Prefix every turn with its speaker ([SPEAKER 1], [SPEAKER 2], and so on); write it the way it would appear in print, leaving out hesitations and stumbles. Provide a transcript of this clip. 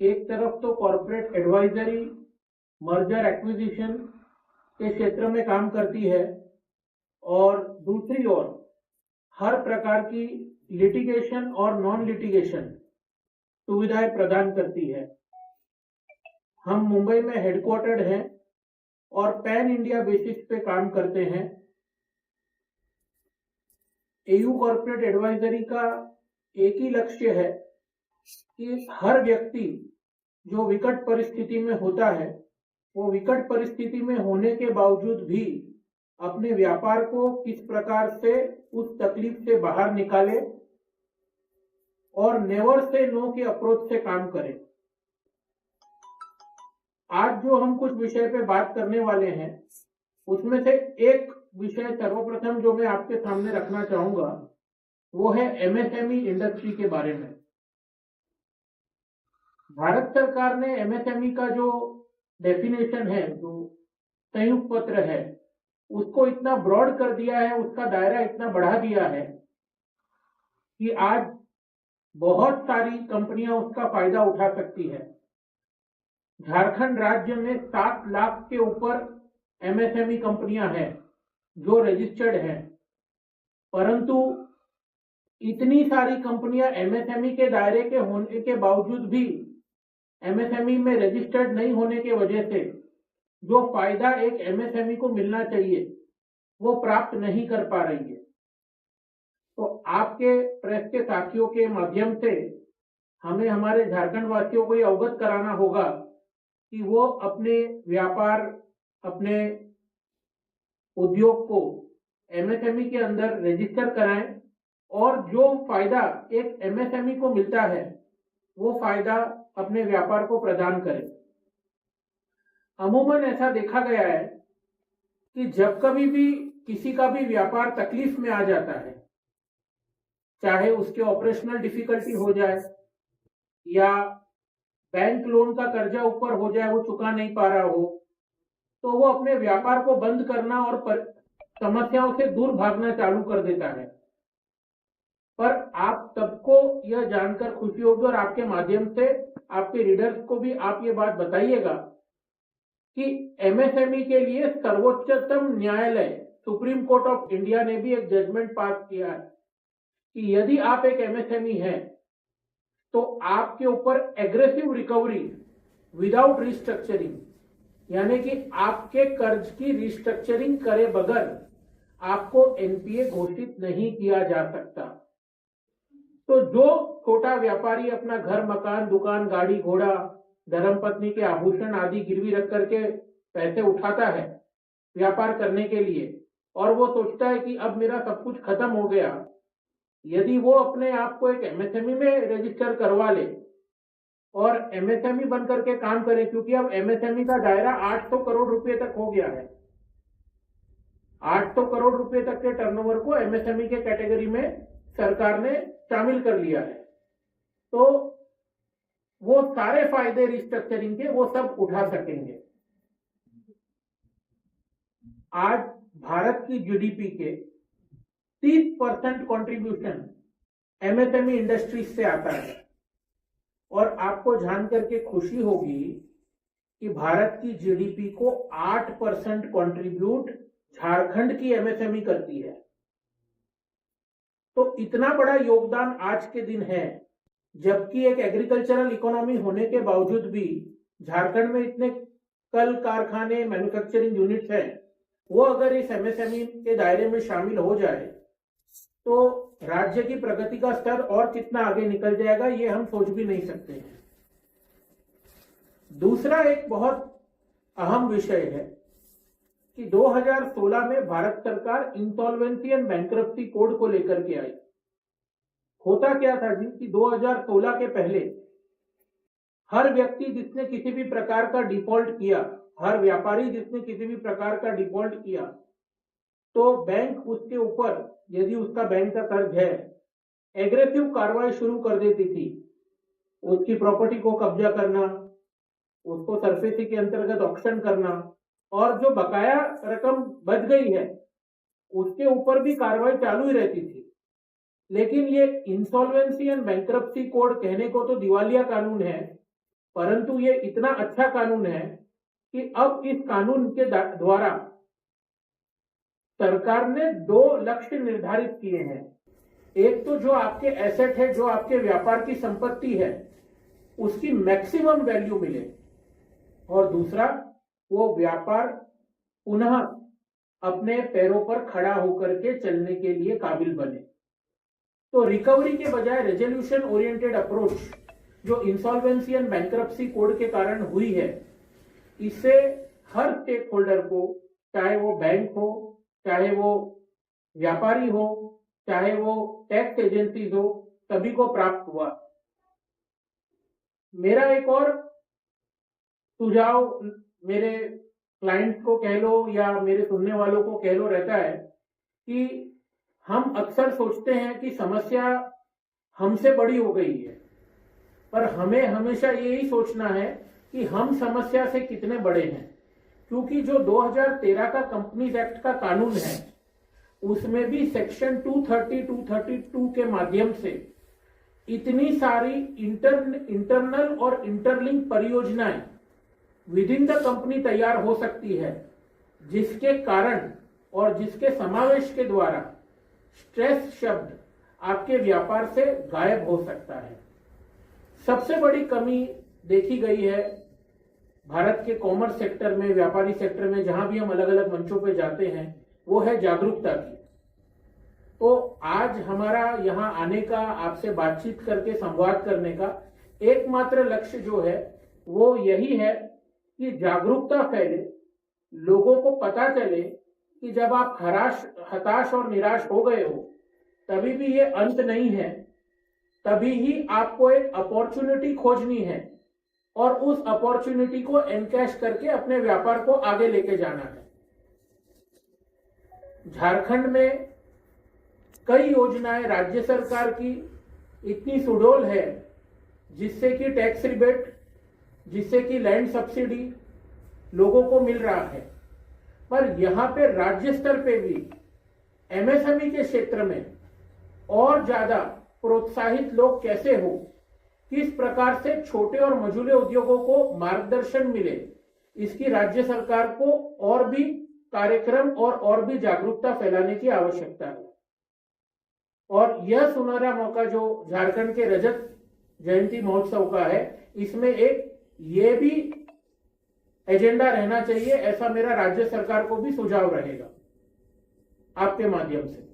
[SPEAKER 1] एक तरफ तो कॉर्पोरेट एडवाइजरी, मर्जर एक्विजिशन के क्षेत्र में काम करती है और दूसरी ओर हर प्रकार की लिटिगेशन और नॉन लिटिगेशन सुविधाएं प्रदान करती है। हम मुंबई में हेडक्वार्टर्ड हैं और पैन इंडिया बेसिस पे काम करते हैं। एयू कॉर्पोरेट एडवाइजरी का एक ही लक्ष्य है कि हर व्यक्ति जो विकट परिस्थिति में होता है, वो विकट परिस्थिति में होने के बावजूद भी अपने व्यापार को किस प्रकार से उस तकलीफ से बाहर निकाले और नेवर से नो के अप्रोच से काम करे। आज जो हम कुछ विषय पे बात करने वाले हैं, उसमें से एक विषय सर्वप्रथम जो मैं आपके सामने रखना चाहूंगा वो है एमएसएमई इंडस्ट्री के बारे में। भारत सरकार ने एमएसएमई का जो डेफिनेशन है, जो संयुक्त पत्र है, उसको इतना ब्रॉड कर दिया है, उसका दायरा इतना बढ़ा दिया है कि आज बहुत सारी कंपनियां उसका फायदा उठा सकती है। झारखंड राज्य में 7 लाख के ऊपर एमएसएमई कंपनियां हैं जो रजिस्टर्ड हैं, परंतु इतनी सारी कंपनियां एमएसएमई के दायरे के होने के बावजूद भी एमएसएमई में रजिस्टर्ड नहीं होने के वजह से जो फायदा एक एमएसएमई को मिलना चाहिए वो प्राप्त नहीं कर पा रही है। तो आपके प्रेस के साथियों के माध्यम से हमें हमारे झारखंड वासियों को ये अवगत कराना होगा कि वो अपने व्यापार, अपने उद्योग को एमएसएमई के अंदर रजिस्टर कराएं और जो फायदा एक एमएसएमई को मिलता है वो फायदा अपने व्यापार को प्रदान करें। अमूमन ऐसा देखा गया है कि जब कभी भी किसी का भी व्यापार तकलीफ में आ जाता है, चाहे उसके ऑपरेशनल डिफिकल्टी हो जाए या बैंक लोन का कर्जा ऊपर हो जाए, वो चुका नहीं पा रहा हो, तो वो अपने व्यापार को बंद करना और समस्याओं से दूर भागना चालू कर देता है। पर आप सबको यह जानकर खुशी होगी और आपके माध्यम से आपके रीडर्स को भी आप ये बात बताइएगा कि एमएसएमई के लिए सर्वोच्चतम न्यायालय सुप्रीम कोर्ट ऑफ इंडिया ने भी एक जजमेंट पास किया है कि यदि आप एक एमएसएमई हैं तो आपके ऊपर एग्रेसिव रिकवरी विदाउट रिस्ट्रक्चरिंग, यानी कि आपके कर्ज की रिस्ट्रक्चरिंग करे बगैर आपको एनपीए घोषित नहीं किया जा सकता। तो जो छोटा व्यापारी अपना घर, मकान, दुकान, गाड़ी, घोड़ा, धर्मपत्नी के आभूषण आदि गिरवी रख करके पैसे उठाता है व्यापार करने के लिए और वो सोचता है कि अब मेरा सब कुछ खत्म हो गया, यदि वो अपने आप को एक एमएसएमई में रजिस्टर करवा ले और एमएसएमई बन करके काम करे, क्योंकि अब एमएसएमई का दायरा 800 करोड़ रुपए तक हो गया है। 800 करोड़ रुपए तक के टर्नओवर को एमएसएमई के कैटेगरी में सरकार ने शामिल कर लिया है, तो वो सारे फायदे रिस्ट्रक्चरिंग के वो सब उठा सकेंगे। आज भारत की जीडीपी के 30% कंट्रीब्यूशन एमएसएमई इंडस्ट्रीज से आता है और आपको जान करके खुशी होगी कि भारत की जीडीपी को 8% कंट्रीब्यूट झारखंड की एमएसएमई करती है। तो इतना बड़ा योगदान आज के दिन है, जबकि एक एग्रीकल्चरल इकोनॉमी होने के बावजूद भी झारखंड में इतने कल, कारखाने, मैन्युफैक्चरिंग यूनिट्स हैं, वो अगर इस एमएसएमई के दायरे में शामिल हो जाए तो राज्य की प्रगति का स्तर और कितना आगे निकल जाएगा ये हम सोच भी नहीं सकते हैं। दूसरा एक बहुत अहम विषय है कि 2016 में भारत सरकार इंसॉल्वेंसी एंड बैंक्रप्सी कोड को लेकर के आई। होता क्या था जी कि 2016 के पहले हर व्यक्ति जिसने किसी भी प्रकार का डिफॉल्ट किया, हर व्यापारी जिसने किसी भी प्रकार का डिफॉल्ट किया, तो बैंक उसके ऊपर, यदि उसका बैंक का कर्ज है, एग्रेसिव कार्रवाई शुरू कर देती थी। उसकी प्रॉपर्टी को कब्जा करना, उसको सरफेसी के अंतर्गत ऑक्शन करना और जो बकाया रकम बच गई है उसके ऊपर भी कार्रवाई चालू ही रहती थी। लेकिन ये इंसॉल्वेंसी एंड बैंक्रप्सी कोड कहने को तो दिवालिया कानून है, परंतु ये इतना अच्छा कानून है कि अब इस कानून के द्वारा सरकार ने 2 लक्ष्य निर्धारित किए हैं। एक तो जो आपके एसेट है, जो आपके व्यापार की संपत्ति है, उसकी मैक्सिमम वैल्यू मिले, और दूसरा वो व्यापार पुनः अपने पैरों पर खड़ा होकर के चलने के लिए काबिल बने। तो रिकवरी के बजाय रेजोल्यूशन ओरिएंटेड अप्रोच जो इंसॉल्वेंसी एंड बैंक्रप्सी कोड के कारण हुई है, इससे हर स्टेक होल्डर को, चाहे वो बैंक हो, चाहे वो व्यापारी हो, चाहे वो टैक्स एजेंसीज हो, सभी को प्राप्त हुआ। मेरा एक और सुझाव मेरे क्लाइंट्स को कह लो या मेरे सुनने वालों को कह लो रहता है कि हम अक्सर सोचते हैं कि समस्या हमसे बड़ी हो गई है, पर हमें हमेशा यही सोचना है कि हम समस्या से कितने बड़े हैं, क्योंकि जो 2013 का कंपनीज एक्ट का कानून है, उसमें भी सेक्शन 230, 232 के माध्यम से इतनी सारी इंटरनल और इंटरलिंक परियोजनाएं विद इन द कंपनी तैयार हो सकती है, जिसके कारण और जिसके समावेश के द्वारा स्ट्रेस शब्द आपके व्यापार से गायब हो सकता है। सबसे बड़ी कमी देखी गई है भारत के कॉमर्स सेक्टर में, व्यापारी सेक्टर में, जहां भी हम अलग अलग मंचों पे जाते हैं, वो है जागरूकता की। तो आज हमारा यहाँ आने का, आपसे बातचीत करके संवाद करने का एकमात्र लक्ष्य जो है वो यही है कि जागरूकता फैले, लोगों को पता चले कि जब आप हताश और निराश हो गए हो, तभी भी ये अंत नहीं है, तभी ही आपको एक अपॉर्चुनिटी खोजनी है और उस अपॉर्चुनिटी को एनकैश करके अपने व्यापार को आगे लेके जाना है। झारखंड में कई योजनाएं राज्य सरकार की इतनी सुडौल है, जिससे कि टैक्स रिबेट, जिससे कि लैंड सब्सिडी लोगों को मिल रहा है, पर यहां पे राज्य स्तर पे भी एमएसएमई के क्षेत्र में और ज्यादा प्रोत्साहित लोग कैसे हो, किस प्रकार से छोटे और मझोले उद्योगों को मार्गदर्शन मिले, इसकी राज्य सरकार को और भी कार्यक्रम और भी जागरूकता फैलाने की आवश्यकता है। और यह सुनहरा मौका जो झारखंड के रजत जयंती महोत्सव का है, इसमें एक ये भी एजेंडा रहना चाहिए, ऐसा मेरा राज्य सरकार को भी सुझाव रहेगा आपके माध्यम से।